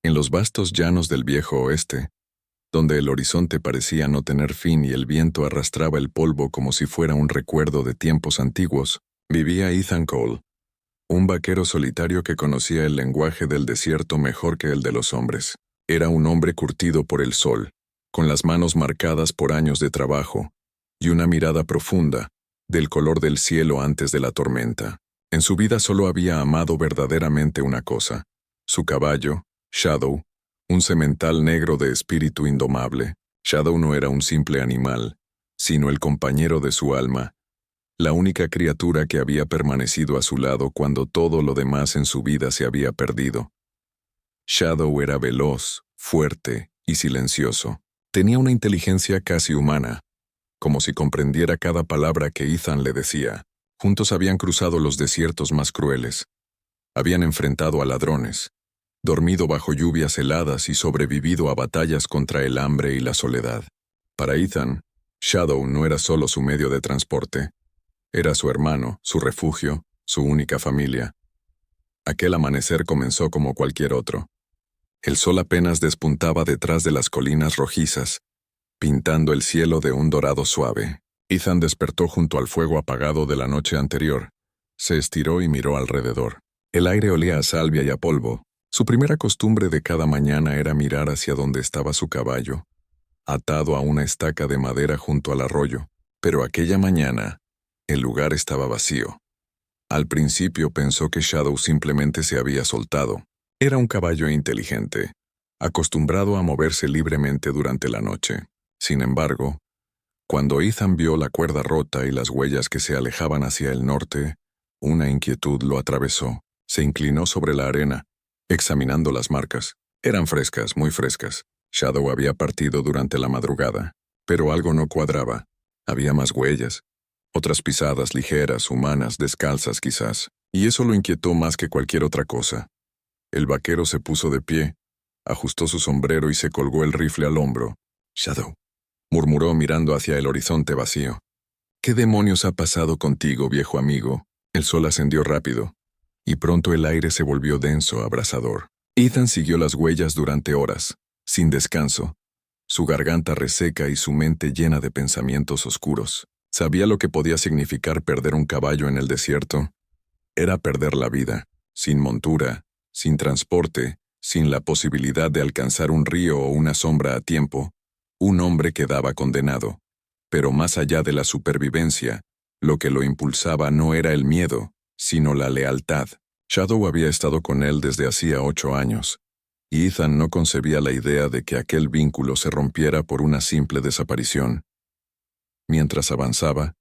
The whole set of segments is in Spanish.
En los vastos llanos del viejo oeste, donde el horizonte parecía no tener fin y el viento arrastraba el polvo como si fuera un recuerdo de tiempos antiguos, vivía Ethan Cole, un vaquero solitario que conocía el lenguaje del desierto mejor que el de los hombres. Era un hombre curtido por el sol, con las manos marcadas por años de trabajo, y una mirada profunda, del color del cielo antes de la tormenta. En su vida solo había amado verdaderamente una cosa: su caballo, Shadow, un semental negro de espíritu indomable. Shadow no era un simple animal, sino el compañero de su alma, la única criatura que había permanecido a su lado cuando todo lo demás en su vida se había perdido. Shadow era veloz, fuerte y silencioso. Tenía una inteligencia casi humana, como si comprendiera cada palabra que Ethan le decía. Juntos habían cruzado los desiertos más crueles. Habían enfrentado a ladrones, dormido bajo lluvias heladas y sobrevivido a batallas contra el hambre y la soledad. Para Ethan, Shadow no era solo su medio de transporte. Era su hermano, su refugio, su única familia. Aquel amanecer comenzó como cualquier otro. El sol apenas despuntaba detrás de las colinas rojizas, pintando el cielo de un dorado suave. Ethan despertó junto al fuego apagado de la noche anterior. Se estiró y miró alrededor. El aire olía a salvia y a polvo. Su primera costumbre de cada mañana era mirar hacia donde estaba su caballo, atado a una estaca de madera junto al arroyo. Pero aquella mañana, el lugar estaba vacío. Al principio pensó que Shadow simplemente se había soltado. Era un caballo inteligente, acostumbrado a moverse libremente durante la noche. Sin embargo, cuando Ethan vio la cuerda rota y las huellas que se alejaban hacia el norte, una inquietud lo atravesó. Se inclinó sobre la arena, examinando las marcas. Eran frescas, muy frescas. Shadow había partido durante la madrugada, pero algo no cuadraba. Había más huellas, otras pisadas ligeras, humanas, descalzas quizás, y eso lo inquietó más que cualquier otra cosa. El vaquero se puso de pie, ajustó su sombrero y se colgó el rifle al hombro. «Shadow», murmuró mirando hacia el horizonte vacío. «¿Qué demonios ha pasado contigo, viejo amigo?» El sol ascendió rápido, y pronto el aire se volvió denso, abrasador. Ethan siguió las huellas durante horas, sin descanso, su garganta reseca y su mente llena de pensamientos oscuros. Sabía lo que podía significar perder un caballo en el desierto. Era perder la vida, sin montura, sin transporte, sin la posibilidad de alcanzar un río o una sombra a tiempo. Un hombre quedaba condenado. Pero más allá de la supervivencia, lo que lo impulsaba no era el miedo, sino la lealtad. Shadow había estado con él desde hacía 8 años, y Ethan no concebía la idea de que aquel vínculo se rompiera por una simple desaparición. Mientras avanzaba,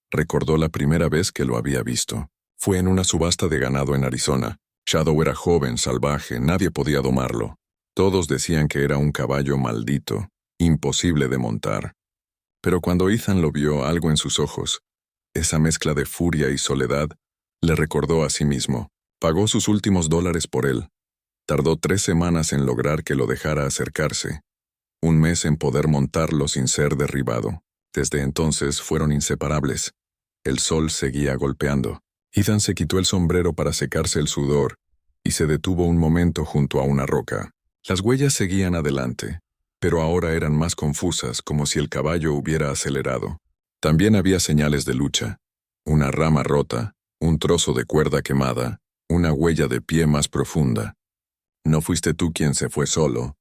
recordó la primera vez que lo había visto. Fue en una subasta de ganado en Arizona. Shadow era joven, salvaje, nadie podía domarlo. Todos decían que era un caballo maldito, imposible de montar. Pero cuando Ethan lo vio, algo en sus ojos, esa mezcla de furia y soledad, le recordó a sí mismo. Pagó sus últimos $, por él. Tardó 3 semanas en lograr que lo dejara acercarse. 1 mes en poder montarlo sin ser derribado. Desde entonces fueron inseparables. El sol seguía golpeando. Ethan se quitó el sombrero para secarse el sudor y se detuvo un momento junto a una roca. Las huellas seguían adelante, pero ahora eran más confusas, como si el caballo hubiera acelerado. También había señales de lucha. Una rama rota, un trozo de cuerda quemada, una huella de pie más profunda. «No fuiste tú quien se fue solo»,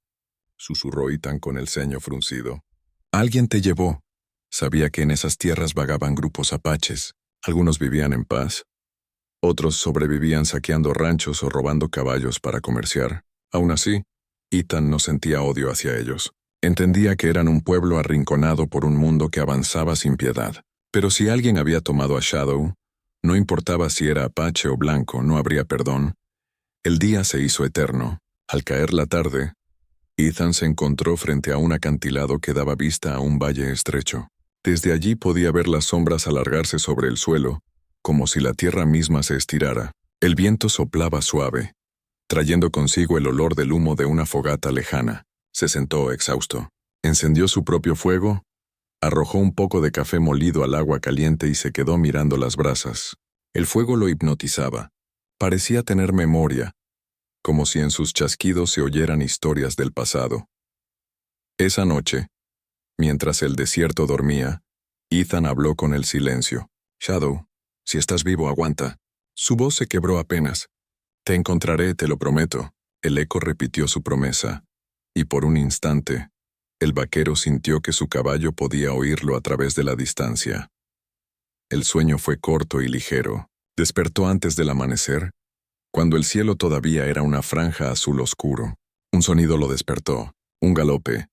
susurró Ethan con el ceño fruncido. «Alguien te llevó». Sabía que en esas tierras vagaban grupos apaches. Algunos vivían en paz. Otros sobrevivían saqueando ranchos o robando caballos para comerciar. Aún así, Ethan no sentía odio hacia ellos. Entendía que eran un pueblo arrinconado por un mundo que avanzaba sin piedad. Pero si alguien había tomado a Shadow, no importaba si era apache o blanco, no habría perdón. El día se hizo eterno. Al caer la tarde, Ethan se encontró frente a un acantilado que daba vista a un valle estrecho. Desde allí podía ver las sombras alargarse sobre el suelo, como si la tierra misma se estirara. El viento soplaba suave, trayendo consigo el olor del humo de una fogata lejana. Se sentó exhausto. Encendió su propio fuego, arrojó un poco de café molido al agua caliente y se quedó mirando las brasas. El fuego lo hipnotizaba. Parecía tener memoria, como si en sus chasquidos se oyeran historias del pasado. Esa noche, mientras el desierto dormía, Ethan habló con el silencio. «Shadow, si estás vivo, aguanta». Su voz se quebró apenas. «Te encontraré, te lo prometo». El eco repitió su promesa, y por un instante, el vaquero sintió que su caballo podía oírlo a través de la distancia. El sueño fue corto y ligero. Despertó antes del amanecer, cuando el cielo todavía era una franja azul oscuro. Un sonido lo despertó, un galope,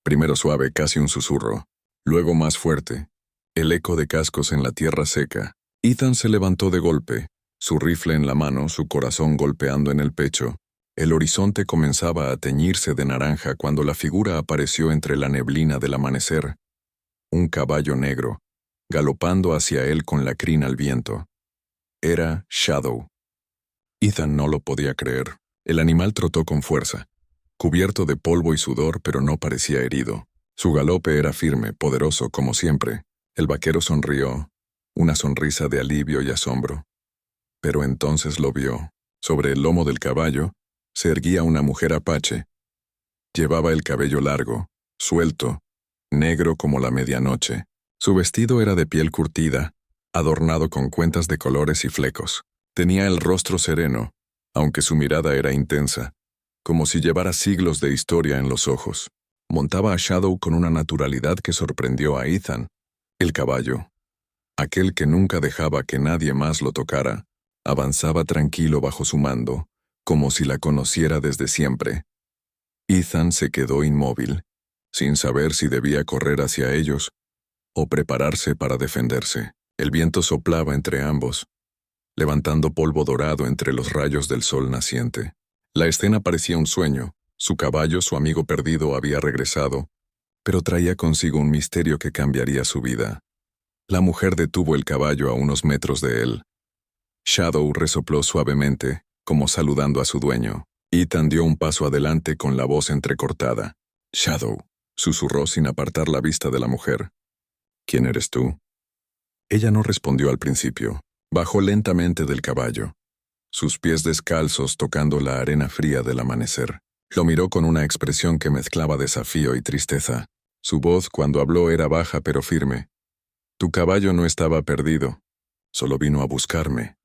primero suave, casi un susurro, luego más fuerte, el eco de cascos en la tierra seca. Ethan se levantó de golpe, su rifle en la mano, su corazón golpeando en el pecho. El horizonte comenzaba a teñirse de naranja cuando la figura apareció entre la neblina del amanecer. Un caballo negro, galopando hacia él con la crin al viento. Era Shadow. Ethan no lo podía creer. El animal trotó con fuerza, cubierto de polvo y sudor, pero no parecía herido. Su galope era firme, poderoso, como siempre. El vaquero sonrió, una sonrisa de alivio y asombro. Pero entonces lo vio. Sobre el lomo del caballo se erguía una mujer apache. Llevaba el cabello largo, suelto, negro como la medianoche. Su vestido era de piel curtida, adornado con cuentas de colores y flecos. Tenía el rostro sereno, aunque su mirada era intensa, como si llevara siglos de historia en los ojos. Montaba a Shadow con una naturalidad que sorprendió a Ethan. El caballo, aquel que nunca dejaba que nadie más lo tocara, avanzaba tranquilo bajo su mando, como si la conociera desde siempre. Ethan se quedó inmóvil, sin saber si debía correr hacia ellos o prepararse para defenderse. El viento soplaba entre ambos, levantando polvo dorado entre los rayos del sol naciente. La escena parecía un sueño. Su caballo, su amigo perdido, había regresado, pero traía consigo un misterio que cambiaría su vida. La mujer detuvo el caballo a unos metros de él. Shadow resopló suavemente, como saludando a su dueño. Ethan dio un paso adelante con la voz entrecortada. «Shadow», susurró sin apartar la vista de la mujer. «¿Quién eres tú?» Ella no respondió al principio. Bajó lentamente del caballo, sus pies descalzos tocando la arena fría del amanecer. Lo miró con una expresión que mezclaba desafío y tristeza. Su voz, cuando habló, era baja pero firme. «Tu caballo no estaba perdido, solo vino a buscarme».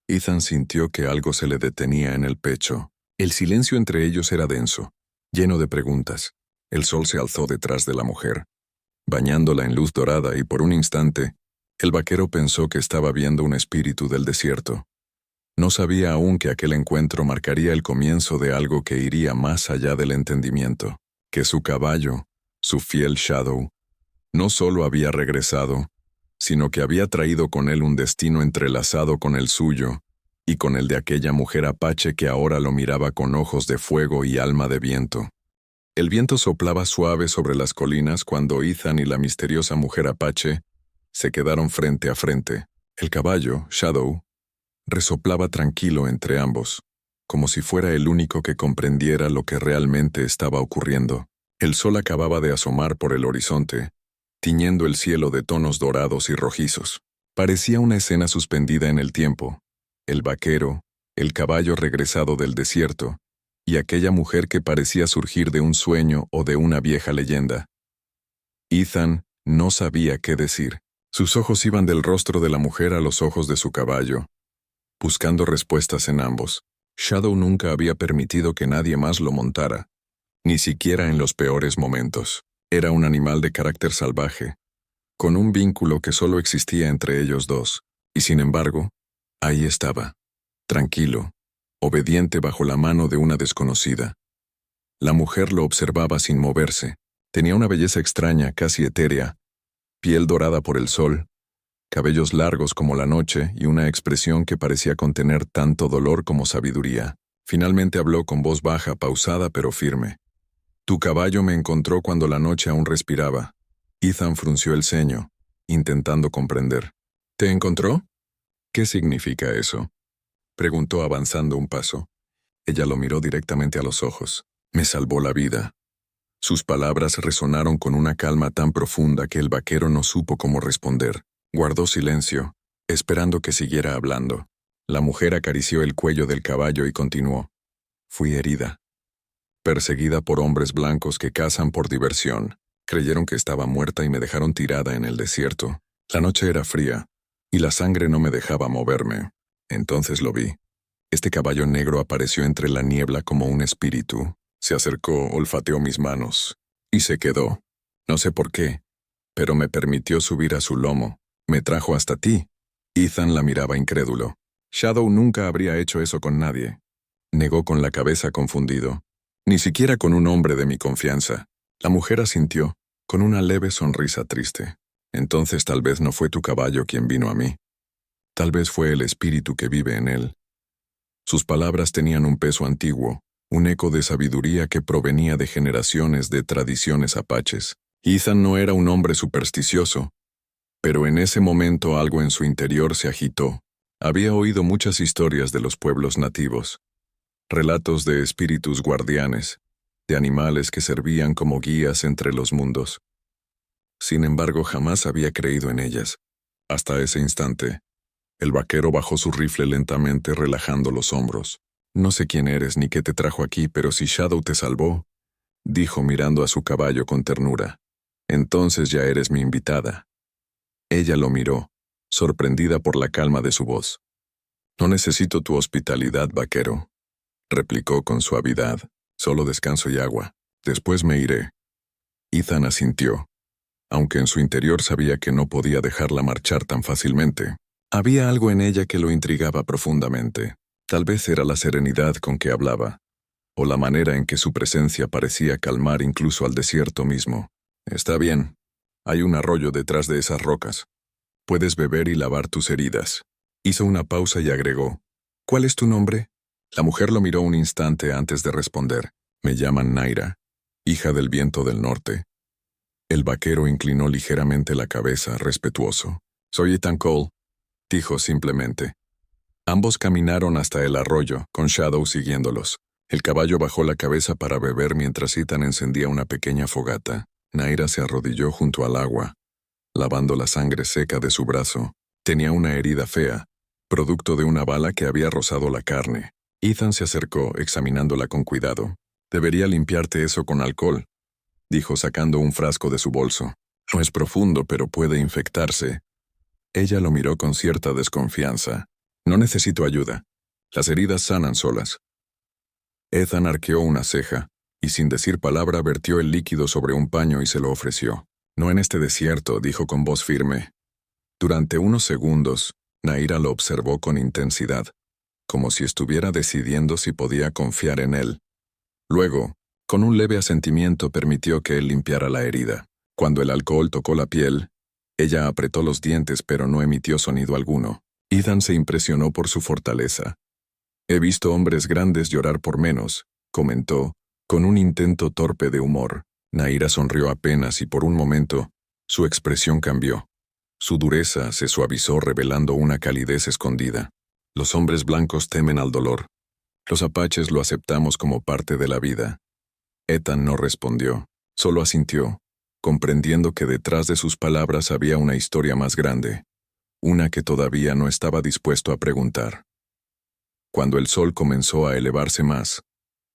Ethan sintió que algo se le detenía en el pecho. El silencio entre ellos era denso, lleno de preguntas. El sol se alzó detrás de la mujer, bañándola en luz dorada, y por un instante, el vaquero pensó que estaba viendo un espíritu del desierto. No sabía aún que aquel encuentro marcaría el comienzo de algo que iría más allá del entendimiento, que su caballo, su fiel Shadow, no solo había regresado, sino que había traído con él un destino entrelazado con el suyo y con el de aquella mujer apache que ahora lo miraba con ojos de fuego y alma de viento. El viento soplaba suave sobre las colinas cuando Ethan y la misteriosa mujer apache se quedaron frente a frente. El caballo, Shadow, resoplaba tranquilo entre ambos, como si fuera el único que comprendiera lo que realmente estaba ocurriendo. El sol acababa de asomar por el horizonte, tiñendo el cielo de tonos dorados y rojizos. Parecía una escena suspendida en el tiempo. El vaquero, el caballo regresado del desierto, y aquella mujer que parecía surgir de un sueño o de una vieja leyenda. Ethan no sabía qué decir. Sus ojos iban del rostro de la mujer a los ojos de su caballo, buscando respuestas en ambos. Shadow nunca había permitido que nadie más lo montara, ni siquiera en los peores momentos. Era un animal de carácter salvaje, con un vínculo que solo existía entre ellos dos, y sin embargo, ahí estaba, tranquilo, obediente bajo la mano de una desconocida. La mujer lo observaba sin moverse. Tenía una belleza extraña, casi etérea, piel dorada por el sol, cabellos largos como la noche y una expresión que parecía contener tanto dolor como sabiduría. Finalmente habló con voz baja, pausada pero firme. «Tu caballo me encontró cuando la noche aún respiraba». Ethan frunció el ceño, intentando comprender. «¿Te encontró? ¿Qué significa eso?», preguntó avanzando un paso. Ella lo miró directamente a los ojos. «Me salvó la vida». Sus palabras resonaron con una calma tan profunda que el vaquero no supo cómo responder. Guardó silencio, esperando que siguiera hablando. La mujer acarició el cuello del caballo y continuó. Fui herida. Perseguida por hombres blancos que cazan por diversión. Creyeron que estaba muerta y me dejaron tirada en el desierto. La noche era fría, y la sangre no me dejaba moverme. Entonces lo vi. Este caballo negro apareció entre la niebla como un espíritu. Se acercó, olfateó mis manos, y se quedó. No sé por qué, pero me permitió subir a su lomo. Me trajo hasta ti. Ethan la miraba incrédulo. Shadow nunca habría hecho eso con nadie. Negó con la cabeza confundido. Ni siquiera con un hombre de mi confianza. La mujer asintió, con una leve sonrisa triste. Entonces tal vez no fue tu caballo quien vino a mí. Tal vez fue el espíritu que vive en él. Sus palabras tenían un peso antiguo, un eco de sabiduría que provenía de generaciones de tradiciones apaches. Ethan no era un hombre supersticioso, pero en ese momento algo en su interior se agitó. Había oído muchas historias de los pueblos nativos, relatos de espíritus guardianes, de animales que servían como guías entre los mundos. Sin embargo, jamás había creído en ellas. Hasta ese instante, el vaquero bajó su rifle lentamente, relajando los hombros. No sé quién eres ni qué te trajo aquí, pero si Shadow te salvó, dijo mirando a su caballo con ternura, entonces ya eres mi invitada. Ella lo miró, sorprendida por la calma de su voz. No necesito tu hospitalidad, vaquero, replicó con suavidad. Solo descanso y agua. Después me iré. Ethan asintió, aunque en su interior sabía que no podía dejarla marchar tan fácilmente. Había algo en ella que lo intrigaba profundamente. Tal vez era la serenidad con que hablaba, o la manera en que su presencia parecía calmar incluso al desierto mismo. Está bien. Hay un arroyo detrás de esas rocas. Puedes beber y lavar tus heridas. Hizo una pausa y agregó, ¿cuál es tu nombre? La mujer lo miró un instante antes de responder. Me llaman Naira, hija del viento del norte. El vaquero inclinó ligeramente la cabeza, respetuoso. Soy Ethan Cole, dijo simplemente. Ambos caminaron hasta el arroyo, con Shadow siguiéndolos. El caballo bajó la cabeza para beber mientras Ethan encendía una pequeña fogata. Naira se arrodilló junto al agua, lavando la sangre seca de su brazo. Tenía una herida fea, producto de una bala que había rozado la carne. Ethan se acercó, examinándola con cuidado. Debería limpiarte eso con alcohol, dijo sacando un frasco de su bolso. No es profundo, pero puede infectarse. Ella lo miró con cierta desconfianza. No necesito ayuda. Las heridas sanan solas. Ethan arqueó una ceja, y sin decir palabra vertió el líquido sobre un paño y se lo ofreció. No en este desierto, dijo con voz firme. Durante unos segundos, Naira lo observó con intensidad, como si estuviera decidiendo si podía confiar en él. Luego, con un leve asentimiento, permitió que él limpiara la herida. Cuando el alcohol tocó la piel, ella apretó los dientes pero no emitió sonido alguno. Ethan se impresionó por su fortaleza. He visto hombres grandes llorar por menos, comentó, con un intento torpe de humor. Naira sonrió apenas y por un momento, su expresión cambió. Su dureza se suavizó revelando una calidez escondida. Los hombres blancos temen al dolor. Los apaches lo aceptamos como parte de la vida. Ethan no respondió, solo asintió, comprendiendo que detrás de sus palabras había una historia más grande, una que todavía no estaba dispuesto a preguntar. Cuando el sol comenzó a elevarse más,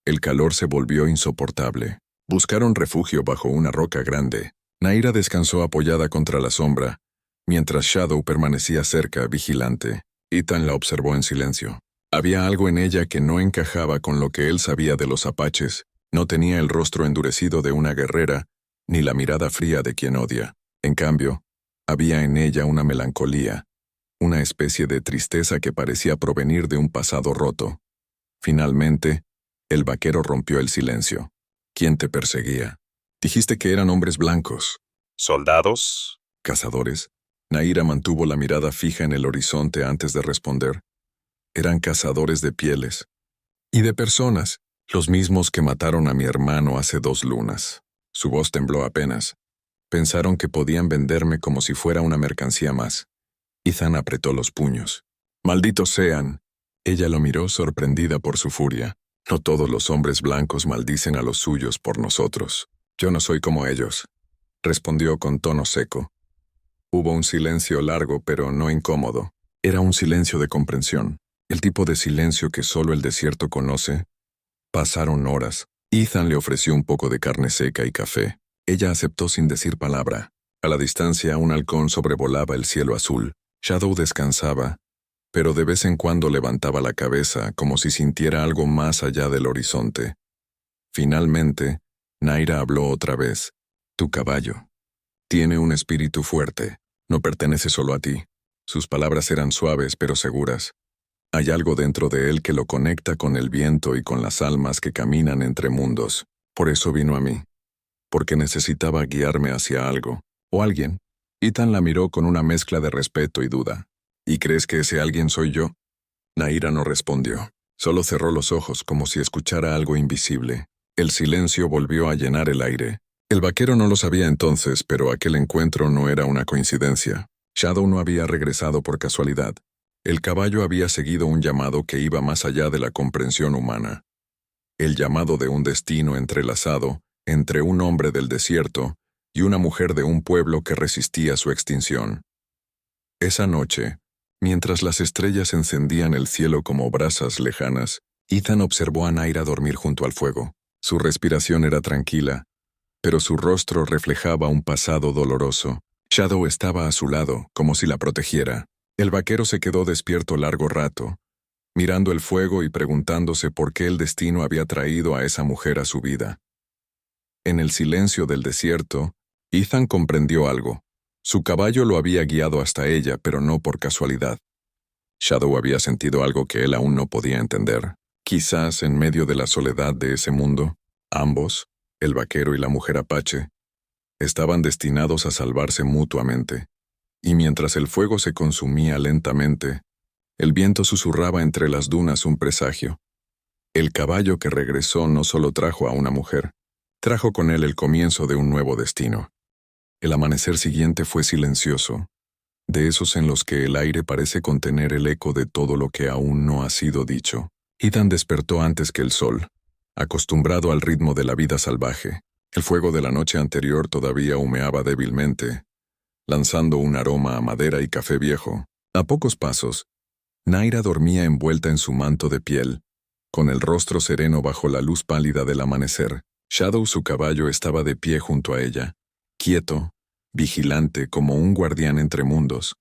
el calor se volvió insoportable. Buscaron refugio bajo una roca grande. Naira descansó apoyada contra la sombra, mientras Shadow permanecía cerca, vigilante. Ethan la observó en silencio. Había algo en ella que no encajaba con lo que él sabía de los apaches. No tenía el rostro endurecido de una guerrera, ni la mirada fría de quien odia. En cambio, había en ella una melancolía, una especie de tristeza que parecía provenir de un pasado roto. Finalmente, el vaquero rompió el silencio. ¿Quién te perseguía? Dijiste que eran hombres blancos. ¿Soldados? ¿Cazadores? Naira mantuvo la mirada fija en el horizonte antes de responder. Eran cazadores de pieles. Y de personas, los mismos que mataron a mi hermano hace 2 lunas. Su voz tembló apenas. Pensaron que podían venderme como si fuera una mercancía más. Ethan apretó los puños. ¡Malditos sean! Ella lo miró sorprendida por su furia. No todos los hombres blancos maldicen a los suyos por nosotros. Yo no soy como ellos, respondió con tono seco. Hubo un silencio largo pero no incómodo. Era un silencio de comprensión, el tipo de silencio que solo el desierto conoce, Pasaron horas. Ethan le ofreció un poco de carne seca y café. Ella aceptó sin decir palabra. A la distancia, un halcón sobrevolaba el cielo azul. Shadow descansaba, pero de vez en cuando levantaba la cabeza como si sintiera algo más allá del horizonte. Finalmente, Naira habló otra vez. Tu caballo. Tiene un espíritu fuerte. No pertenece solo a ti. Sus palabras eran suaves pero seguras. Hay algo dentro de él que lo conecta con el viento y con las almas que caminan entre mundos. Por eso vino a mí. Porque necesitaba guiarme hacia algo. O alguien. Ethan la miró con una mezcla de respeto y duda. ¿Y crees que ese alguien soy yo? Naira no respondió. Solo cerró los ojos como si escuchara algo invisible. El silencio volvió a llenar el aire. El vaquero no lo sabía entonces, pero aquel encuentro no era una coincidencia. Shadow no había regresado por casualidad. El caballo había seguido un llamado que iba más allá de la comprensión humana. El llamado de un destino entrelazado entre un hombre del desierto y una mujer de un pueblo que resistía su extinción. Esa noche, mientras las estrellas encendían el cielo como brasas lejanas, Ethan observó a Naira dormir junto al fuego. Su respiración era tranquila, pero su rostro reflejaba un pasado doloroso. Shadow estaba a su lado, como si la protegiera. El vaquero se quedó despierto largo rato, mirando el fuego y preguntándose por qué el destino había traído a esa mujer a su vida. En el silencio del desierto, Ethan comprendió algo. Su caballo lo había guiado hasta ella, pero no por casualidad. Shadow había sentido algo que él aún no podía entender. Quizás en medio de la soledad de ese mundo, ambos, el vaquero y la mujer apache, estaban destinados a salvarse mutuamente. Y mientras el fuego se consumía lentamente, el viento susurraba entre las dunas un presagio. El caballo que regresó no solo trajo a una mujer, trajo con él el comienzo de un nuevo destino. El amanecer siguiente fue silencioso, de esos en los que el aire parece contener el eco de todo lo que aún no ha sido dicho. Ethan despertó antes que el sol, acostumbrado al ritmo de la vida salvaje. El fuego de la noche anterior todavía humeaba débilmente, lanzando un aroma a madera y café viejo. A pocos pasos, Naira dormía envuelta en su manto de piel, con el rostro sereno bajo la luz pálida del amanecer. Shadow, su caballo, estaba de pie junto a ella, quieto, vigilante como un guardián entre mundos.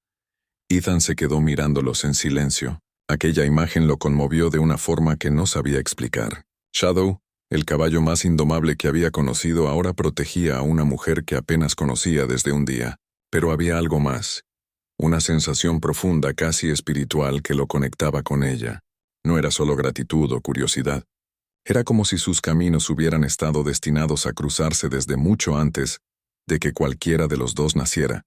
Ethan se quedó mirándolos en silencio. Aquella imagen lo conmovió de una forma que no sabía explicar. Shadow, el caballo más indomable que había conocido, ahora protegía a una mujer que apenas conocía desde un día. Pero había algo más. Una sensación profunda, casi espiritual, que lo conectaba con ella. No era solo gratitud o curiosidad. Era como si sus caminos hubieran estado destinados a cruzarse desde mucho antes de que cualquiera de los dos naciera.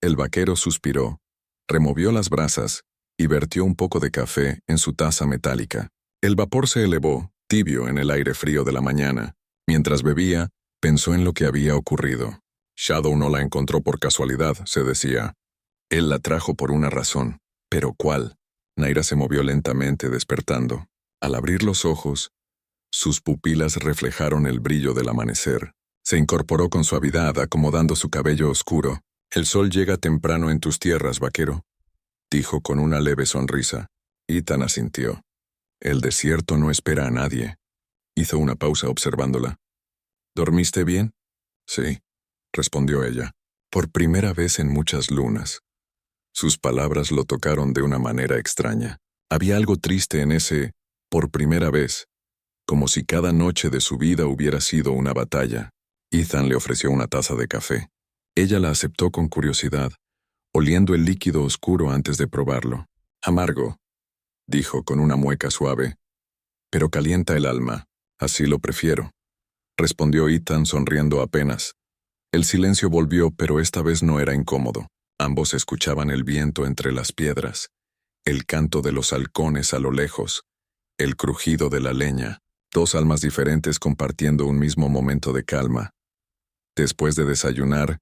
El vaquero suspiró, removió las brasas y vertió un poco de café en su taza metálica. El vapor se elevó, tibio en el aire frío de la mañana. Mientras bebía, pensó en lo que había ocurrido. Shadow no la encontró por casualidad, se decía. Él la trajo por una razón. ¿Pero cuál? Naira se movió lentamente, despertando. Al abrir los ojos, sus pupilas reflejaron el brillo del amanecer. Se incorporó con suavidad, acomodando su cabello oscuro. «El sol llega temprano en tus tierras, vaquero», dijo con una leve sonrisa. Ethan asintió. «El desierto no espera a nadie». Hizo una pausa observándola. «¿Dormiste bien?» «Sí», respondió ella, por primera vez en muchas lunas. Sus palabras lo tocaron de una manera extraña. Había algo triste en ese «por primera vez», como si cada noche de su vida hubiera sido una batalla. Ethan le ofreció una taza de café. Ella la aceptó con curiosidad, oliendo el líquido oscuro antes de probarlo. «Amargo», dijo con una mueca suave, «pero calienta el alma. Así lo prefiero», respondió Ethan sonriendo apenas. El silencio volvió, pero esta vez no era incómodo. Ambos escuchaban el viento entre las piedras, el canto de los halcones a lo lejos, el crujido de la leña, dos almas diferentes compartiendo un mismo momento de calma. Después de desayunar,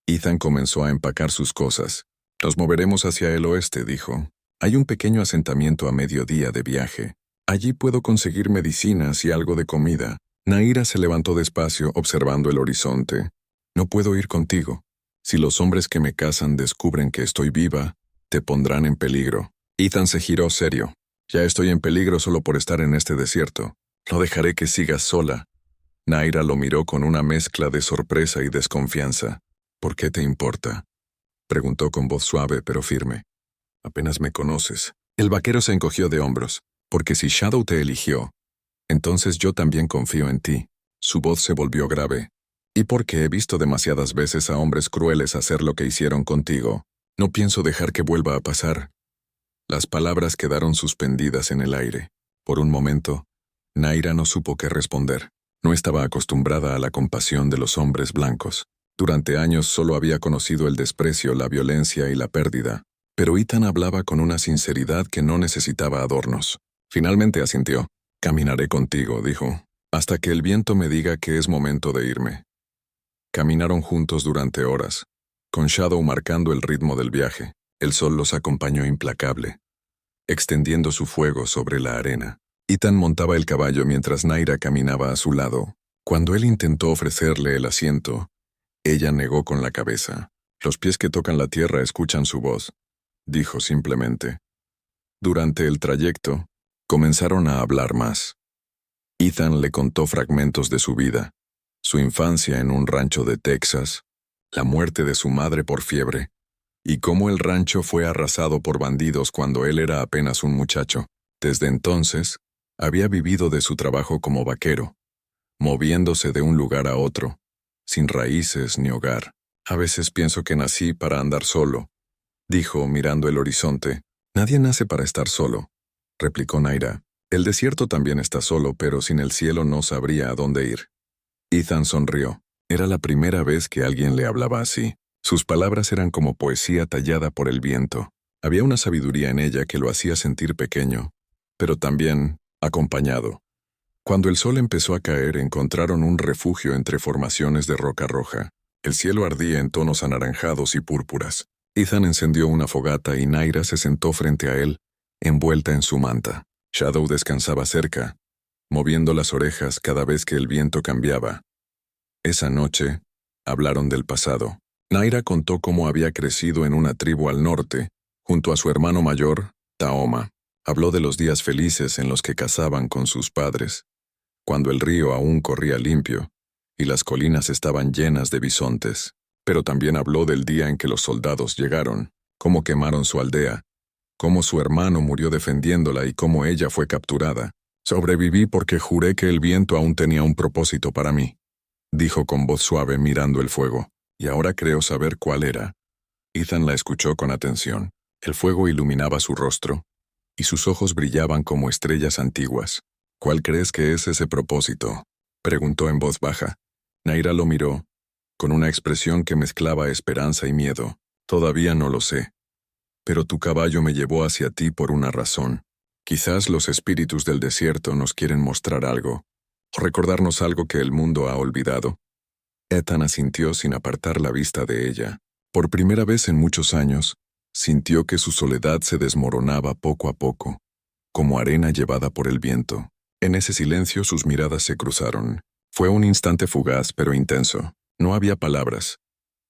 Ethan comenzó a empacar sus cosas. «Nos moveremos hacia el oeste», dijo. «Hay un pequeño asentamiento a mediodía de viaje. Allí puedo conseguir medicinas y algo de comida». Naira se levantó despacio, observando el horizonte. «No puedo ir contigo. Si los hombres que me cazan descubren que estoy viva, te pondrán en peligro». Ethan se giró serio. «Ya estoy en peligro solo por estar en este desierto. No dejaré que sigas sola. Naira lo miró con una mezcla de sorpresa y desconfianza. ¿Por qué te importa? Preguntó con voz suave pero firme. Apenas me conoces. El vaquero se encogió de hombros. Porque si Shadow te eligió, entonces yo también confío en ti. Su voz se volvió grave. Y porque he visto demasiadas veces a hombres crueles hacer lo que hicieron contigo, no pienso dejar que vuelva a pasar. Las palabras quedaron suspendidas en el aire. Por un momento, Naira no supo qué responder. No estaba acostumbrada a la compasión de los hombres blancos. Durante años solo había conocido el desprecio, la violencia y la pérdida. Pero Ethan hablaba con una sinceridad que no necesitaba adornos. Finalmente asintió. Caminaré contigo, dijo, hasta que el viento me diga que es momento de irme. Caminaron juntos durante horas, con Shadow marcando el ritmo del viaje. El sol los acompañó implacable, extendiendo su fuego sobre la arena. Ethan montaba el caballo mientras Naira caminaba a su lado. Cuando él intentó ofrecerle el asiento, ella negó con la cabeza. Los pies que tocan la tierra escuchan su voz, dijo simplemente. Durante el trayecto, comenzaron a hablar más. Ethan le contó fragmentos de su vida, su infancia en un rancho de Texas, la muerte de su madre por fiebre, y cómo el rancho fue arrasado por bandidos cuando él era apenas un muchacho. Desde entonces, había vivido de su trabajo como vaquero, moviéndose de un lugar a otro, sin raíces ni hogar. A veces pienso que nací para andar solo, dijo mirando el horizonte. Nadie nace para estar solo, replicó Naira. El desierto también está solo, pero sin el cielo no sabría a dónde ir. Ethan sonrió. Era la primera vez que alguien le hablaba así. Sus palabras eran como poesía tallada por el viento. Había una sabiduría en ella que lo hacía sentir pequeño, pero también acompañado. Cuando el sol empezó a caer, encontraron un refugio entre formaciones de roca roja. El cielo ardía en tonos anaranjados y púrpuras. Ethan encendió una fogata y Naira se sentó frente a él, envuelta en su manta. Shadow descansaba cerca, moviendo las orejas cada vez que el viento cambiaba. Esa noche, hablaron del pasado. Naira contó cómo había crecido en una tribu al norte, junto a su hermano mayor, Taoma. Habló de los días felices en los que cazaban con sus padres, cuando el río aún corría limpio y las colinas estaban llenas de bisontes. Pero también habló del día en que los soldados llegaron, cómo quemaron su aldea, cómo su hermano murió defendiéndola y cómo ella fue capturada. Sobreviví porque juré que el viento aún tenía un propósito para mí, dijo con voz suave mirando el fuego. Y ahora creo saber cuál era. Ethan la escuchó con atención. El fuego iluminaba su rostro, y sus ojos brillaban como estrellas antiguas. ¿Cuál crees que es ese propósito?, preguntó en voz baja. Naira lo miró, con una expresión que mezclaba esperanza y miedo. Todavía no lo sé. Pero tu caballo me llevó hacia ti por una razón. Quizás los espíritus del desierto nos quieren mostrar algo, o recordarnos algo que el mundo ha olvidado. Ethan asintió sin apartar la vista de ella. Por primera vez en muchos años, sintió que su soledad se desmoronaba poco a poco, como arena llevada por el viento. En ese silencio sus miradas se cruzaron. Fue un instante fugaz pero intenso. No había palabras,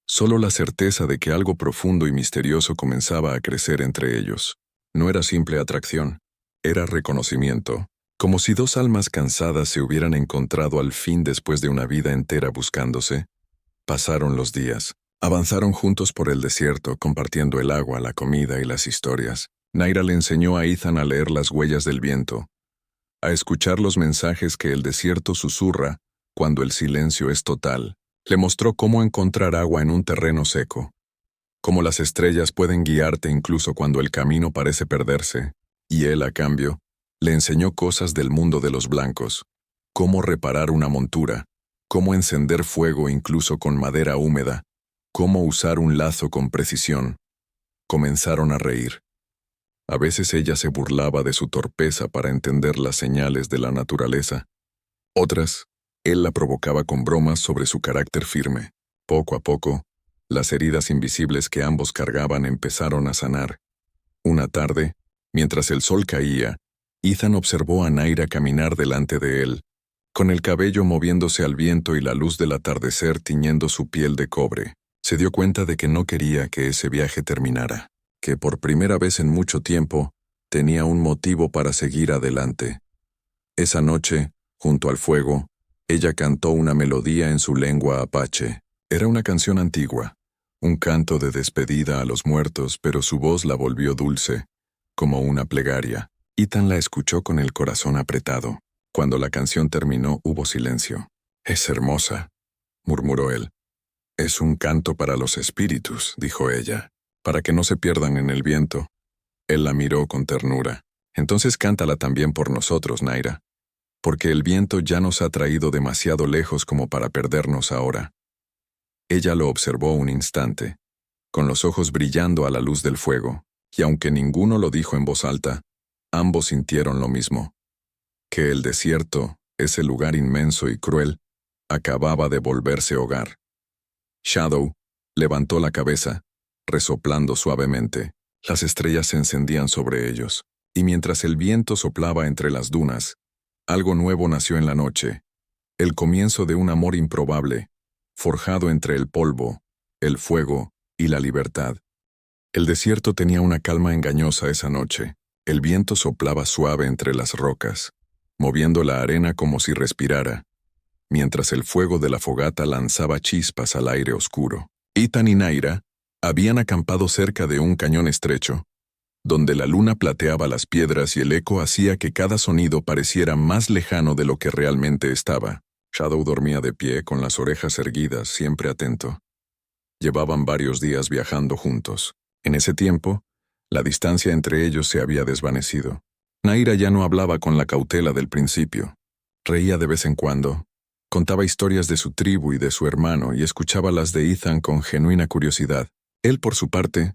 solo la certeza de que algo profundo y misterioso comenzaba a crecer entre ellos. No era simple atracción, era reconocimiento. Como si dos almas cansadas se hubieran encontrado al fin después de una vida entera buscándose. Pasaron los días. Avanzaron juntos por el desierto, compartiendo el agua, la comida y las historias. Naira le enseñó a Ethan a leer las huellas del viento, a escuchar los mensajes que el desierto susurra cuando el silencio es total. Le mostró cómo encontrar agua en un terreno seco, cómo las estrellas pueden guiarte incluso cuando el camino parece perderse, y él, a cambio, le enseñó cosas del mundo de los blancos, cómo reparar una montura, cómo encender fuego incluso con madera húmeda, cómo usar un lazo con precisión. Comenzaron a reír. A veces ella se burlaba de su torpeza para entender las señales de la naturaleza. Otras, él la provocaba con bromas sobre su carácter firme. Poco a poco, las heridas invisibles que ambos cargaban empezaron a sanar. Una tarde, mientras el sol caía, Ethan observó a Naira caminar delante de él, con el cabello moviéndose al viento y la luz del atardecer tiñendo su piel de cobre. Se dio cuenta de que no quería que ese viaje terminara, que por primera vez en mucho tiempo tenía un motivo para seguir adelante. Esa noche, Junto al fuego, ella cantó una melodía en su lengua apache. Era una canción antigua, un canto de despedida a los muertos, pero su voz la volvió dulce, como una plegaria. Ethan la escuchó con el corazón apretado. Cuando la canción terminó, hubo silencio. «Es hermosa», murmuró él. «Es un canto para los espíritus», dijo ella, «para que no se pierdan en el viento». Él la miró con ternura. «Entonces cántala también por nosotros, Naira, porque el viento ya nos ha traído demasiado lejos como para perdernos ahora». Ella lo observó un instante, con los ojos brillando a la luz del fuego, y aunque ninguno lo dijo en voz alta, ambos sintieron lo mismo, que el desierto, ese lugar inmenso y cruel, acababa de volverse hogar. Shadow levantó la cabeza, resoplando suavemente. Las estrellas se encendían sobre ellos, y mientras el viento soplaba entre las dunas, algo nuevo nació en la noche, el comienzo de un amor improbable, forjado entre el polvo, el fuego y la libertad. El desierto tenía una calma engañosa esa noche. El viento soplaba suave entre las rocas, moviendo la arena como si respirara, mientras el fuego de la fogata lanzaba chispas al aire oscuro. Ethan y Naira habían acampado cerca de un cañón estrecho, donde la luna plateaba las piedras y el eco hacía que cada sonido pareciera más lejano de lo que realmente estaba. Shadow dormía de pie con las orejas erguidas, siempre atento. Llevaban varios días viajando juntos. En ese tiempo, la distancia entre ellos se había desvanecido. Naira ya no hablaba con la cautela del principio. Reía de vez en cuando, contaba historias de su tribu y de su hermano y escuchaba las de Ethan con genuina curiosidad. Él, por su parte,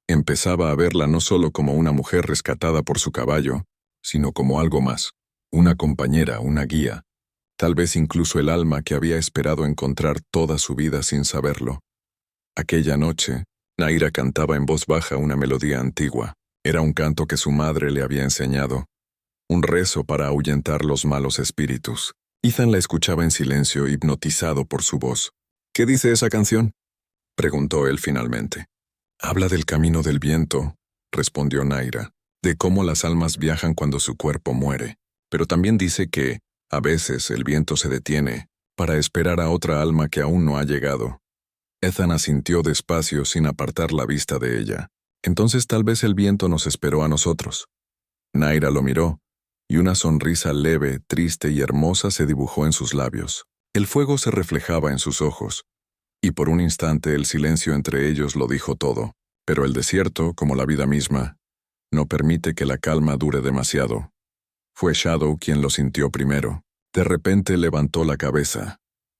empezaba a verla no solo como una mujer rescatada por su caballo, sino como algo más, una compañera, una guía, tal vez incluso el alma que había esperado encontrar toda su vida sin saberlo. Aquella noche, Naira cantaba en voz baja una melodía antigua. Era un canto que su madre le había enseñado, un rezo para ahuyentar los malos espíritus. Ethan la escuchaba en silencio, hipnotizado por su voz. «¿Qué dice esa canción?», preguntó él finalmente. «Habla del camino del viento», respondió Naira, «de cómo las almas viajan cuando su cuerpo muere. Pero también dice que, a veces, el viento se detiene para esperar a otra alma que aún no ha llegado». Ethan asintió despacio sin apartar la vista de ella. «Entonces tal vez el viento nos esperó a nosotros». Naira lo miró, y una sonrisa leve, triste y hermosa se dibujó en sus labios. El fuego se reflejaba en sus ojos, y por un instante el silencio entre ellos lo dijo todo. Pero el desierto, como la vida misma, no permite que la calma dure demasiado. Fue Shadow quien lo sintió primero. De repente levantó la cabeza,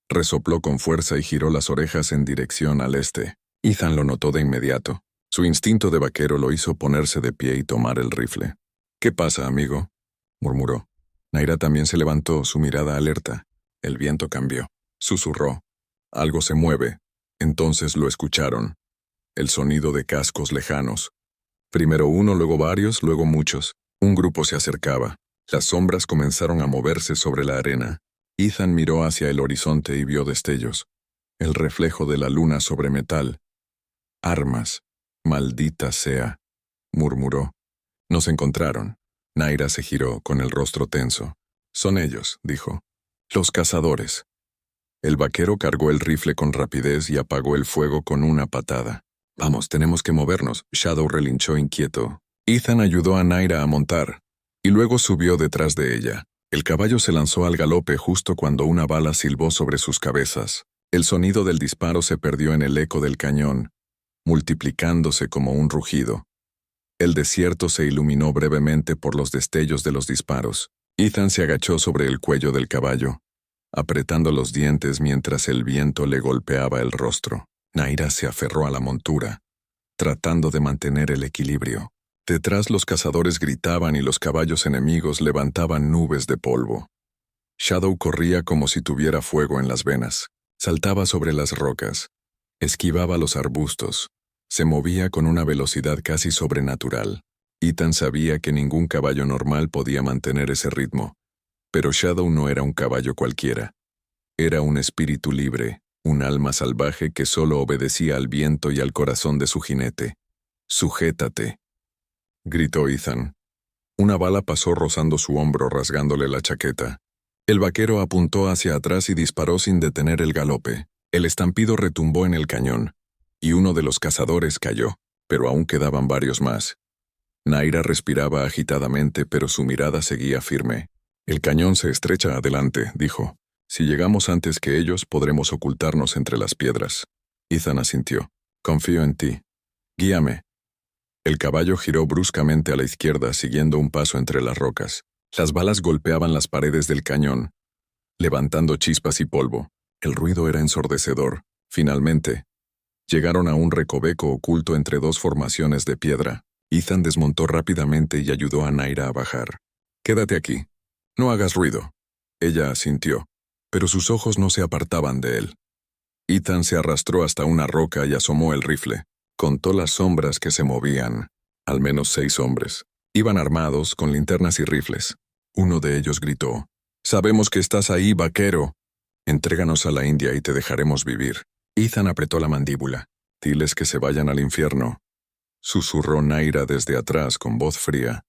resopló con fuerza y giró las orejas en dirección al este. Ethan lo notó de inmediato. Su instinto de vaquero lo hizo ponerse de pie y tomar el rifle. «¿Qué pasa, amigo?», murmuró. Naira también se levantó, su mirada alerta. El viento cambió. Susurró. «Algo se mueve». Entonces lo escucharon. El sonido de cascos lejanos. Primero uno, luego varios, luego muchos. Un grupo se acercaba. Las sombras comenzaron a moverse sobre la arena. Ethan miró hacia el horizonte y vio destellos. El reflejo de la luna sobre metal. «Armas. Maldita sea», murmuró. Nos encontraron. Naira se giró con el rostro tenso. «Son ellos», dijo. «Los cazadores». El vaquero cargó el rifle con rapidez y apagó el fuego con una patada. «Vamos, tenemos que movernos», Shadow relinchó inquieto. Ethan ayudó a Naira a montar, y luego subió detrás de ella. El caballo se lanzó al galope justo cuando una bala silbó sobre sus cabezas. El sonido del disparo se perdió en el eco del cañón, multiplicándose como un rugido. El desierto se iluminó brevemente por los destellos de los disparos. Ethan se agachó sobre el cuello del caballo, apretando los dientes mientras el viento le golpeaba el rostro. Naira se aferró a la montura, tratando de mantener el equilibrio. Detrás los cazadores gritaban y los caballos enemigos levantaban nubes de polvo. Shadow corría como si tuviera fuego en las venas. Saltaba sobre las rocas, esquivaba los arbustos, se movía con una velocidad casi sobrenatural. Ethan sabía que ningún caballo normal podía mantener ese ritmo, pero Shadow no era un caballo cualquiera. Era un espíritu libre, un alma salvaje que solo obedecía al viento y al corazón de su jinete. «Sujétate», gritó Ethan. Una bala pasó rozando su hombro, rasgándole la chaqueta. El vaquero apuntó hacia atrás y disparó sin detener el galope. El estampido retumbó en el cañón, y uno de los cazadores cayó, pero aún quedaban varios más. Naira respiraba agitadamente, pero su mirada seguía firme. El cañón se estrecha adelante, dijo. Si llegamos antes que ellos, podremos ocultarnos entre las piedras. Ethan asintió. Confío en ti. Guíame. El caballo giró bruscamente a la izquierda, siguiendo un paso entre las rocas. Las balas golpeaban las paredes del cañón, levantando chispas y polvo. El ruido era ensordecedor. Finalmente, llegaron a un recoveco oculto entre dos formaciones de piedra. Ethan desmontó rápidamente y ayudó a Naira a bajar. Quédate aquí. No hagas ruido. Ella asintió, pero sus ojos no se apartaban de él. Ethan se arrastró hasta una roca y asomó el rifle. Contó las sombras que se movían. Al menos 6 hombres. Iban armados, con linternas y rifles. Uno de ellos gritó, «Sabemos que estás ahí, vaquero. Entréganos a la India y te dejaremos vivir». Ethan apretó la mandíbula. «Diles que se vayan al infierno», susurró Naira desde atrás con voz fría.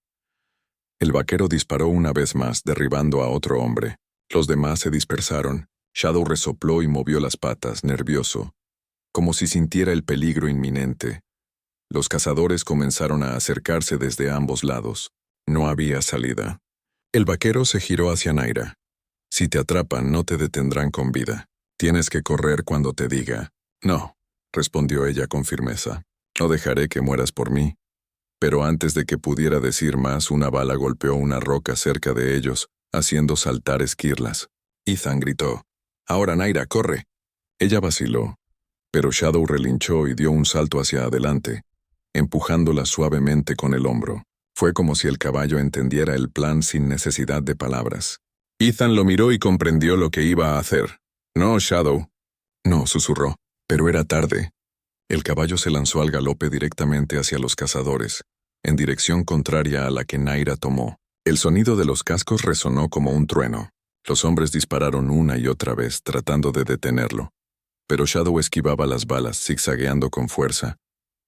El vaquero disparó una vez más, derribando a otro hombre. Los demás se dispersaron. Shadow resopló y movió las patas, nervioso, como si sintiera el peligro inminente. Los cazadores comenzaron a acercarse desde ambos lados. No había salida. El vaquero se giró hacia Naira. «Si te atrapan, no te detendrán con vida. Tienes que correr cuando te diga». «No», respondió ella con firmeza. «No dejaré que mueras por mí». Pero antes de que pudiera decir más, una bala golpeó una roca cerca de ellos, haciendo saltar esquirlas. Ethan gritó, «Ahora, Naira, corre». Ella vaciló, pero Shadow relinchó y dio un salto hacia adelante, empujándola suavemente con el hombro. Fue como si el caballo entendiera el plan sin necesidad de palabras. Ethan lo miró y comprendió lo que iba a hacer. «No, Shadow». «No», susurró, pero era tarde. El caballo se lanzó al galope directamente hacia los cazadores, en dirección contraria a la que Naira tomó. El sonido de los cascos resonó como un trueno. Los hombres dispararon una y otra vez, tratando de detenerlo. Pero Shadow esquivaba las balas, zigzagueando con fuerza,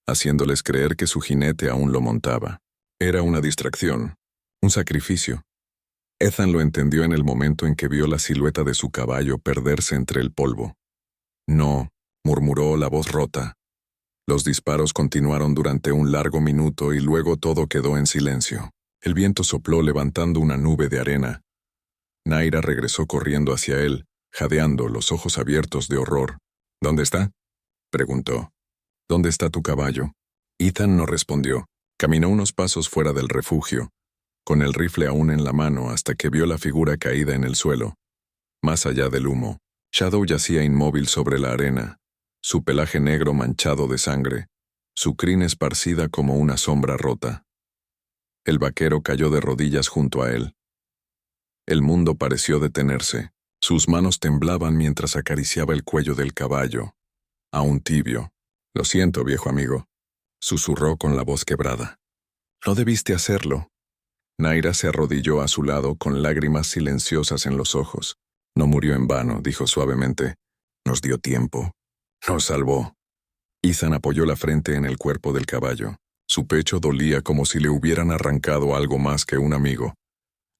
haciéndoles creer que su jinete aún lo montaba. Era una distracción, un sacrificio. Ethan lo entendió en el momento en que vio la silueta de su caballo perderse entre el polvo. «No», murmuró la voz rota. Los disparos continuaron durante un largo minuto y luego todo quedó en silencio. El viento sopló levantando una nube de arena. Naira regresó corriendo hacia él, jadeando, los ojos abiertos de horror. «¿Dónde está?», preguntó. «¿Dónde está tu caballo?». Ethan no respondió. Caminó unos pasos fuera del refugio, con el rifle aún en la mano hasta que vio la figura caída en el suelo. Más allá del humo, Shadow yacía inmóvil sobre la arena, su pelaje negro manchado de sangre, su crin esparcida como una sombra rota. El vaquero cayó de rodillas junto a él. El mundo pareció detenerse. Sus manos temblaban mientras acariciaba el cuello del caballo, aún tibio. «Lo siento, viejo amigo», susurró con la voz quebrada. «No debiste hacerlo». Naira se arrodilló a su lado con lágrimas silenciosas en los ojos. «No murió en vano», dijo suavemente. «Nos dio tiempo. Nos salvó». Ethan apoyó la frente en el cuerpo del caballo. Su pecho dolía como si le hubieran arrancado algo más que un amigo.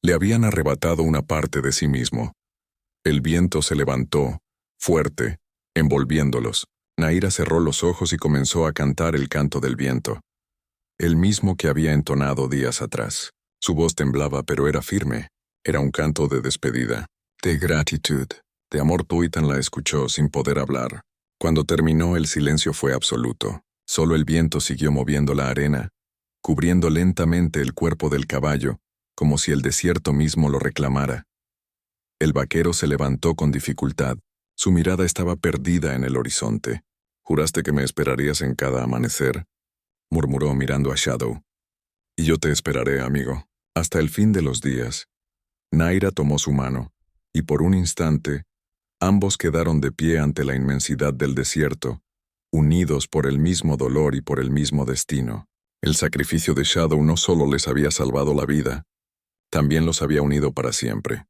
Le habían arrebatado una parte de sí mismo. El viento se levantó, fuerte, envolviéndolos. Naira cerró los ojos y comenzó a cantar el canto del viento, el mismo que había entonado días atrás. Su voz temblaba, pero era firme. Era un canto de despedida, de gratitud, de amor. Ethan la escuchó sin poder hablar. Cuando terminó, el silencio fue absoluto. Solo el viento siguió moviendo la arena, cubriendo lentamente el cuerpo del caballo, como si el desierto mismo lo reclamara. El vaquero se levantó con dificultad. Su mirada estaba perdida en el horizonte. «¿Juraste que me esperarías en cada amanecer?», murmuró mirando a Shadow. «Y yo te esperaré, amigo, hasta el fin de los días». Naira tomó su mano, y por un instante, ambos quedaron de pie ante la inmensidad del desierto, unidos por el mismo dolor y por el mismo destino. El sacrificio de Shadow no solo les había salvado la vida, también los había unido para siempre.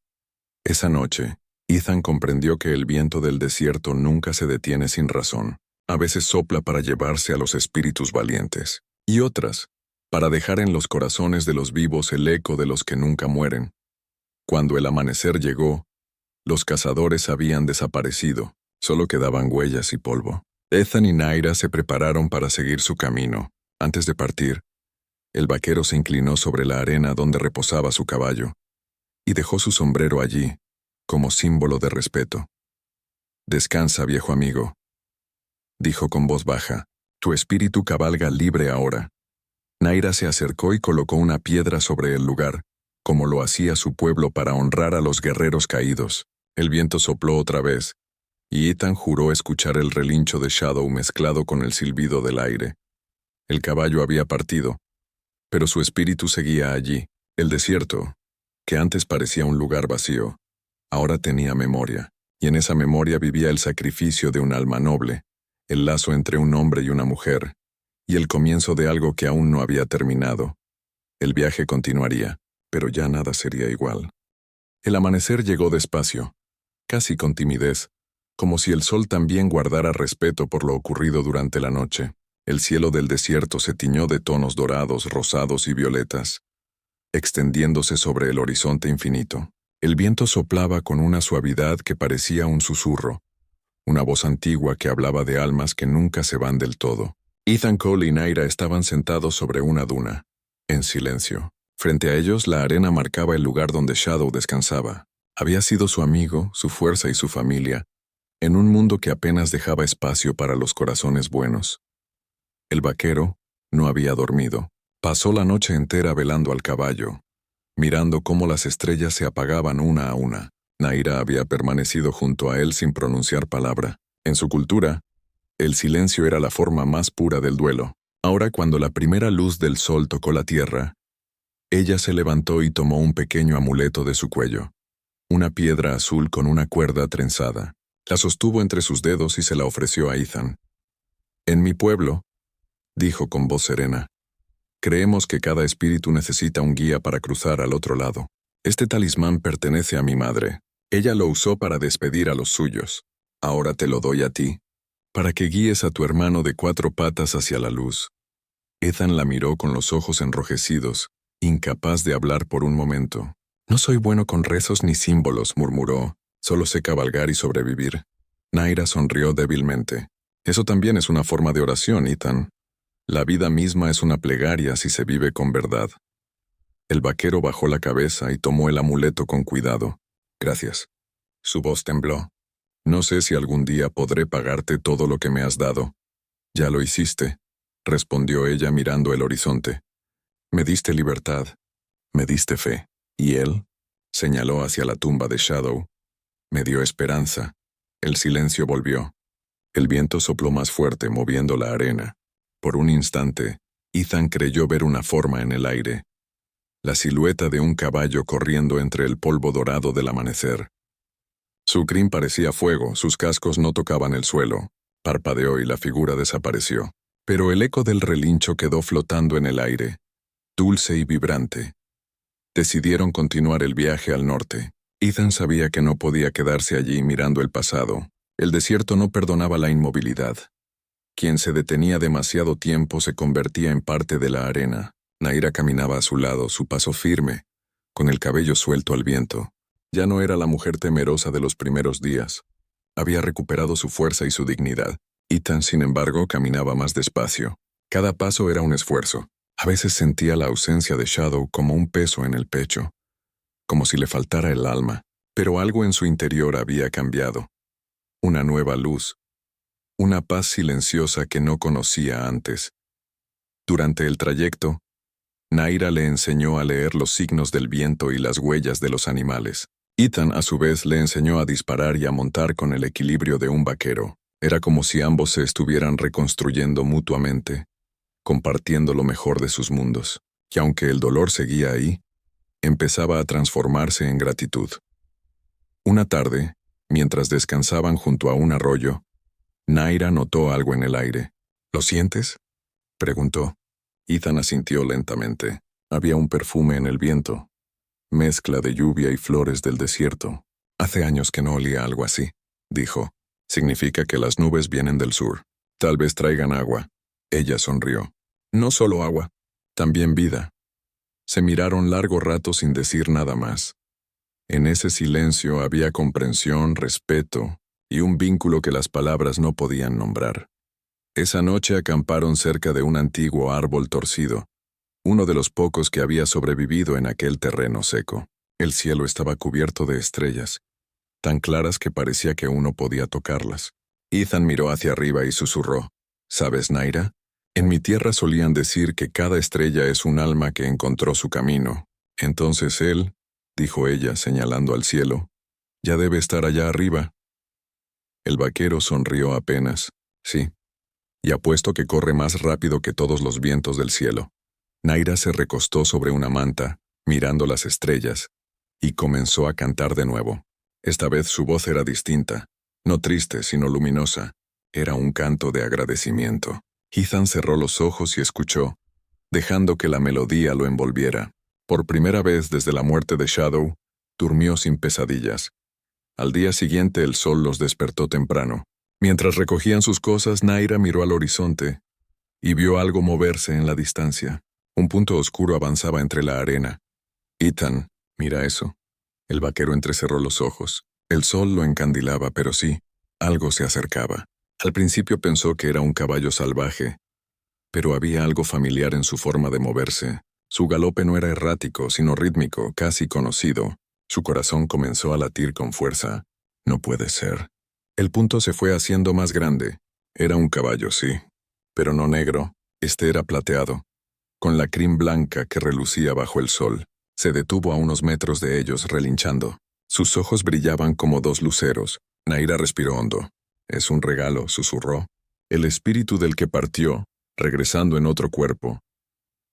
Esa noche, Ethan comprendió que el viento del desierto nunca se detiene sin razón. A veces sopla para llevarse a los espíritus valientes, y otras, para dejar en los corazones de los vivos el eco de los que nunca mueren. Cuando el amanecer llegó, Los cazadores habían desaparecido, solo quedaban huellas y polvo. Ethan y Naira se prepararon para seguir su camino. Antes de partir, el vaquero se inclinó sobre la arena donde reposaba su caballo y dejó su sombrero allí, como símbolo de respeto. «Descansa, viejo amigo», dijo con voz baja. «Tu espíritu cabalga libre ahora». Naira se acercó y colocó una piedra sobre el lugar, como lo hacía su pueblo para honrar a los guerreros caídos. El viento sopló otra vez, y Ethan juró escuchar el relincho de Shadow mezclado con el silbido del aire. El caballo había partido, pero su espíritu seguía allí. El desierto, que antes parecía un lugar vacío, ahora tenía memoria, y en esa memoria vivía el sacrificio de un alma noble, el lazo entre un hombre y una mujer, y el comienzo de algo que aún no había terminado. El viaje continuaría, pero ya nada sería igual. El amanecer llegó despacio, casi con timidez, como si el sol también guardara respeto por lo ocurrido durante la noche. El cielo del desierto se tiñó de tonos dorados, rosados y violetas, extendiéndose sobre el horizonte infinito. El viento soplaba con una suavidad que parecía un susurro, una voz antigua que hablaba de almas que nunca se van del todo. Ethan Cole y Naira estaban sentados sobre una duna, en silencio. Frente a ellos, la arena marcaba el lugar donde Shadow descansaba. Había sido su amigo, su fuerza y su familia, en un mundo que apenas dejaba espacio para los corazones buenos. El vaquero no había dormido. Pasó la noche entera velando al caballo, mirando cómo las estrellas se apagaban una a una. Naira había permanecido junto a él sin pronunciar palabra. En su cultura, el silencio era la forma más pura del duelo. Ahora, cuando la primera luz del sol tocó la tierra, ella se levantó y tomó un pequeño amuleto de su cuello, una piedra azul con una cuerda trenzada. La sostuvo entre sus dedos y se la ofreció a Ethan. «En mi pueblo», dijo con voz serena, «creemos que cada espíritu necesita un guía para cruzar al otro lado. Este talismán pertenece a mi madre. Ella lo usó para despedir a los suyos. Ahora te lo doy a ti, para que guíes a tu hermano de 4 patas hacia la luz». Ethan la miró con los ojos enrojecidos, incapaz de hablar por un momento. «No soy bueno con rezos ni símbolos», murmuró. «Solo sé cabalgar y sobrevivir». Naira sonrió débilmente. «Eso también es una forma de oración, Ethan. La vida misma es una plegaria si se vive con verdad». El vaquero bajó la cabeza y tomó el amuleto con cuidado. «Gracias». Su voz tembló. «No sé si algún día podré pagarte todo lo que me has dado». «Ya lo hiciste», respondió ella mirando el horizonte. «Me diste libertad. Me diste fe. ¿Y él?», señaló hacia la tumba de Shadow. «Me dio esperanza». El silencio volvió. El viento sopló más fuerte, moviendo la arena. Por un instante, Ethan creyó ver una forma en el aire, la silueta de un caballo corriendo entre el polvo dorado del amanecer. Su crin parecía fuego, sus cascos no tocaban el suelo. Parpadeó y la figura desapareció. Pero el eco del relincho quedó flotando en el aire, dulce y vibrante. Decidieron continuar el viaje al norte. Ethan sabía que no podía quedarse allí mirando el pasado. El desierto no perdonaba la inmovilidad. Quien se detenía demasiado tiempo se convertía en parte de la arena. Naira caminaba a su lado, su paso firme, con el cabello suelto al viento. Ya no era la mujer temerosa de los primeros días. Había recuperado su fuerza y su dignidad. Ethan, sin embargo, caminaba más despacio. Cada paso era un esfuerzo. A veces sentía la ausencia de Shadow como un peso en el pecho, como si le faltara el alma, pero algo en su interior había cambiado. Una nueva luz, una paz silenciosa que no conocía antes. Durante el trayecto, Naira le enseñó a leer los signos del viento y las huellas de los animales. Ethan, a su vez, le enseñó a disparar y a montar con el equilibrio de un vaquero. Era como si ambos se estuvieran reconstruyendo mutuamente, compartiendo lo mejor de sus mundos. Y aunque el dolor seguía ahí, empezaba a transformarse en gratitud. Una tarde, mientras descansaban junto a un arroyo, Naira notó algo en el aire. «¿Lo sientes?», preguntó. Ethan asintió lentamente. Había un perfume en el viento, mezcla de lluvia y flores del desierto. «Hace años que no olía algo así», dijo. «Significa que las nubes vienen del sur. Tal vez traigan agua». Ella sonrió. «No solo agua, también vida». Se miraron largo rato sin decir nada más. En ese silencio había comprensión, respeto y un vínculo que las palabras no podían nombrar. Esa noche acamparon cerca de un antiguo árbol torcido, uno de los pocos que había sobrevivido en aquel terreno seco. El cielo estaba cubierto de estrellas, tan claras que parecía que uno podía tocarlas. Ethan miró hacia arriba y susurró, «¿Sabes, Naira? En mi tierra solían decir que cada estrella es un alma que encontró su camino. Entonces él», dijo ella señalando al cielo, «ya debe estar allá arriba». El vaquero sonrió apenas. «Sí, y apuesto que corre más rápido que todos los vientos del cielo». Naira se recostó sobre una manta, mirando las estrellas, y comenzó a cantar de nuevo. Esta vez su voz era distinta, no triste sino luminosa. Era un canto de agradecimiento. Ethan cerró los ojos y escuchó, dejando que la melodía lo envolviera. Por primera vez desde la muerte de Shadow, durmió sin pesadillas. Al día siguiente el sol los despertó temprano. Mientras recogían sus cosas, Naira miró al horizonte y vio algo moverse en la distancia. Un punto oscuro avanzaba entre la arena. «Ethan, mira eso». El vaquero entrecerró los ojos. El sol lo encandilaba, pero sí, algo se acercaba. Al principio pensó que era un caballo salvaje, pero había algo familiar en su forma de moverse. Su galope no era errático, sino rítmico, casi conocido. Su corazón comenzó a latir con fuerza. No puede ser. El punto se fue haciendo más grande. Era un caballo, sí, pero no negro. Este era plateado, con la crin blanca que relucía bajo el sol. Se detuvo a unos metros de ellos, relinchando. Sus ojos brillaban como dos luceros. Naira respiró hondo. «Es un regalo», susurró. «El espíritu del que partió, regresando en otro cuerpo».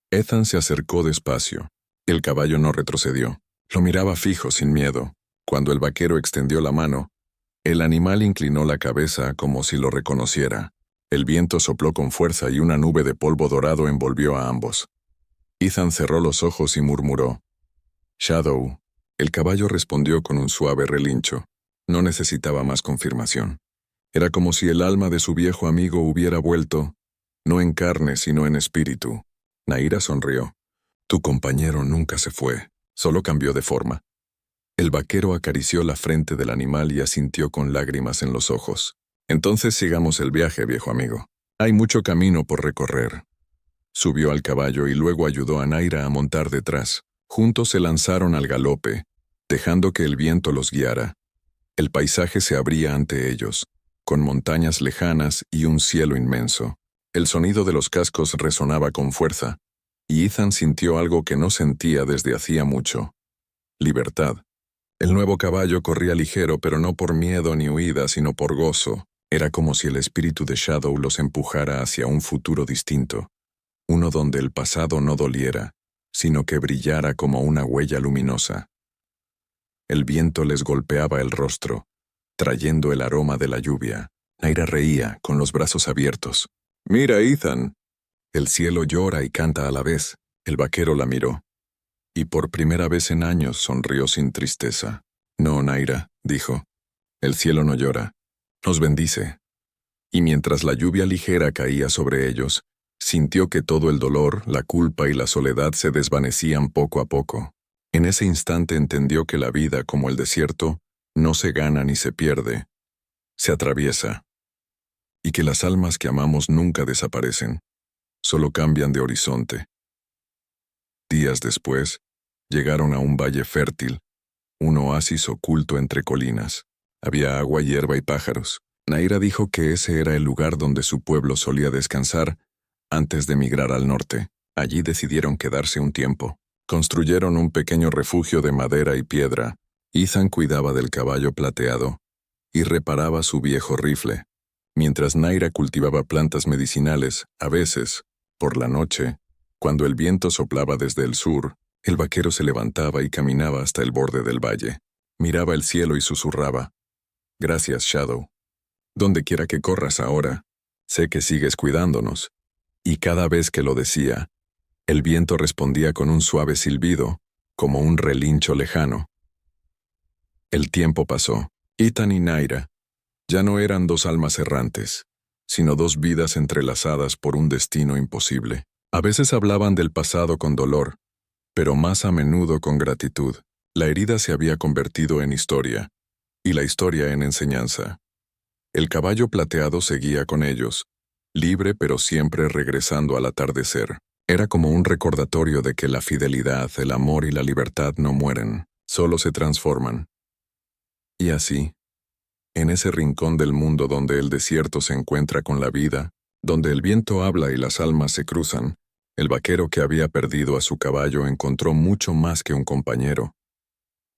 Ethan se acercó despacio. El caballo no retrocedió. Lo miraba fijo, sin miedo. Cuando el vaquero extendió la mano, el animal inclinó la cabeza como si lo reconociera. El viento sopló con fuerza y una nube de polvo dorado envolvió a ambos. Ethan cerró los ojos y murmuró, «Shadow». El caballo respondió con un suave relincho. No necesitaba más confirmación. Era como si el alma de su viejo amigo hubiera vuelto, no en carne sino en espíritu. Naira sonrió. «Tu compañero nunca se fue, solo cambió de forma». El vaquero acarició la frente del animal y asintió con lágrimas en los ojos. «Entonces sigamos el viaje, viejo amigo. Hay mucho camino por recorrer». Subió al caballo y luego ayudó a Naira a montar detrás. Juntos se lanzaron al galope, dejando que el viento los guiara. El paisaje se abría ante ellos, con montañas lejanas y un cielo inmenso. El sonido de los cascos resonaba con fuerza, y Ethan sintió algo que no sentía desde hacía mucho. Libertad. El nuevo caballo corría ligero, pero no por miedo ni huida, sino por gozo. Era como si el espíritu de Shadow los empujara hacia un futuro distinto, uno donde el pasado no doliera, sino que brillara como una huella luminosa. El viento les golpeaba el rostro, trayendo el aroma de la lluvia. Naira reía, con los brazos abiertos. «Mira, Ethan. El cielo llora y canta a la vez». El vaquero la miró. Y por primera vez en años sonrió sin tristeza. «No, Naira», dijo. «El cielo no llora. Nos bendice». Y mientras la lluvia ligera caía sobre ellos, sintió que todo el dolor, la culpa y la soledad se desvanecían poco a poco. En ese instante entendió que la vida, como el desierto, no se gana ni se pierde, se atraviesa. Y que las almas que amamos nunca desaparecen, solo cambian de horizonte. Días después, llegaron a un valle fértil, un oasis oculto entre colinas. Había agua, hierba y pájaros. Naira dijo que ese era el lugar donde su pueblo solía descansar antes de migrar al norte. Allí decidieron quedarse un tiempo. Construyeron un pequeño refugio de madera y piedra. Ethan cuidaba del caballo plateado y reparaba su viejo rifle, mientras Naira cultivaba plantas medicinales. A veces, por la noche, cuando el viento soplaba desde el sur, el vaquero se levantaba y caminaba hasta el borde del valle. Miraba el cielo y susurraba, «Gracias, Shadow. Donde quiera que corras ahora, sé que sigues cuidándonos». Y cada vez que lo decía, el viento respondía con un suave silbido, como un relincho lejano. El tiempo pasó. Ethan y Naira ya no eran dos almas errantes, sino dos vidas entrelazadas por un destino imposible. A veces hablaban del pasado con dolor, pero más a menudo con gratitud. La herida se había convertido en historia, y la historia en enseñanza. El caballo plateado seguía con ellos, libre pero siempre regresando al atardecer. Era como un recordatorio de que la fidelidad, el amor y la libertad no mueren, solo se transforman. Y así, en ese rincón del mundo donde el desierto se encuentra con la vida, donde el viento habla y las almas se cruzan, el vaquero que había perdido a su caballo encontró mucho más que un compañero.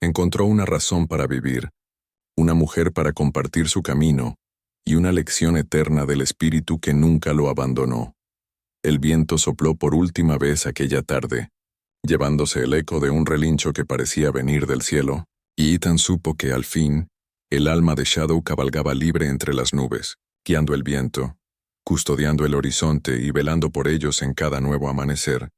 Encontró una razón para vivir, una mujer para compartir su camino, y una lección eterna del espíritu que nunca lo abandonó. El viento sopló por última vez aquella tarde, llevándose el eco de un relincho que parecía venir del cielo, y Ethan supo que al fin, el alma de Shadow cabalgaba libre entre las nubes, guiando el viento, custodiando el horizonte y velando por ellos en cada nuevo amanecer,